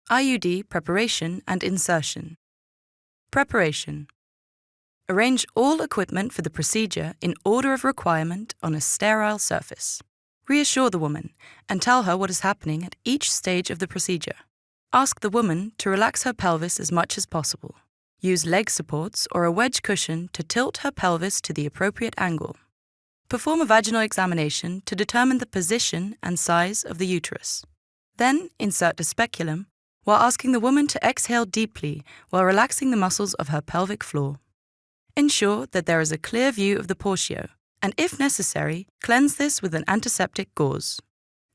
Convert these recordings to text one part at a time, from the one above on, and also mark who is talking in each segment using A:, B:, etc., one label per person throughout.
A: IUD preparation and insertion. Preparation. Arrange all equipment for the procedure in order of requirement on a sterile surface. Reassure the woman and tell her what is happening at each stage of the procedure. Ask the woman to relax her pelvis as much as possible. Use leg supports or a wedge cushion to tilt her pelvis to the appropriate angle. Perform a vaginal examination to determine the position and size of the uterus. Then insert the speculum while asking the woman to exhale deeply while relaxing the muscles of her pelvic floor. Ensure that there is a clear view of the portio, and if necessary, cleanse this with an antiseptic gauze.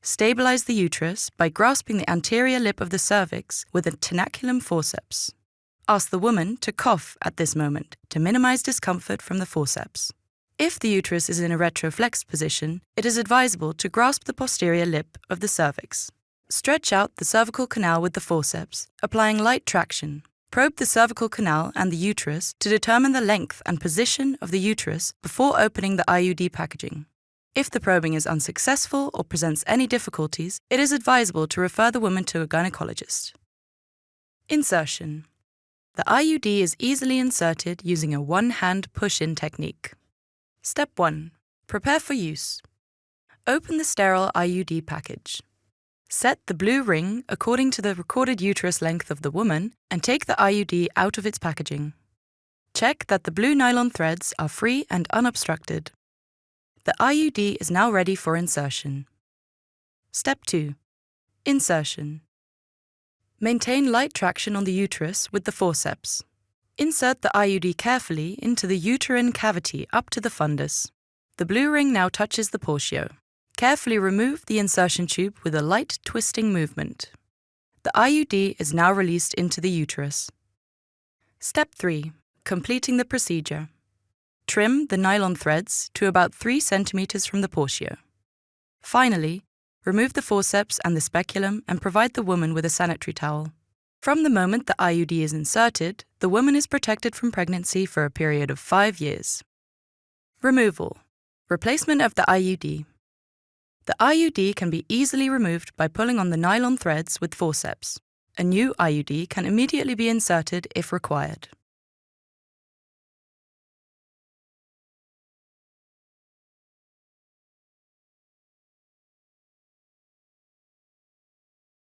A: Stabilize the uterus by grasping the anterior lip of the cervix with a tenaculum forceps. Ask the woman to cough at this moment to minimize discomfort from the forceps. If the uterus is in a retroflex position, it is advisable to grasp the posterior lip of the cervix. Stretch out the cervical canal with the forceps, applying light traction. Probe the cervical canal and the uterus to determine the length and position of the uterus before opening the IUD packaging. If the probing is unsuccessful or presents any difficulties, it is advisable to refer the woman to a gynecologist. Insertion. The IUD is easily inserted using a one-hand push-in technique. Step 1. Prepare for use. Open the sterile IUD package. Set the blue ring according to the recorded uterus length of the woman and take the IUD out of its packaging. Check that the blue nylon threads are free and unobstructed. The IUD is now ready for insertion. Step 2. Insertion. Maintain light traction on the uterus with the forceps. Insert the IUD carefully into the uterine cavity up to the fundus. The blue ring now touches the portio. Carefully remove the insertion tube with a light twisting movement. The IUD is now released into the uterus. Step 3. Completing the procedure. Trim the nylon threads to about 3 cm from the portio. Finally, remove the forceps and the speculum and provide the woman with a sanitary towel. From the moment the IUD is inserted, the woman is protected from pregnancy for a period of 5 years. Removal. Replacement of the IUD. The IUD can be easily removed by pulling on the nylon threads with forceps. A new IUD can immediately be inserted if required.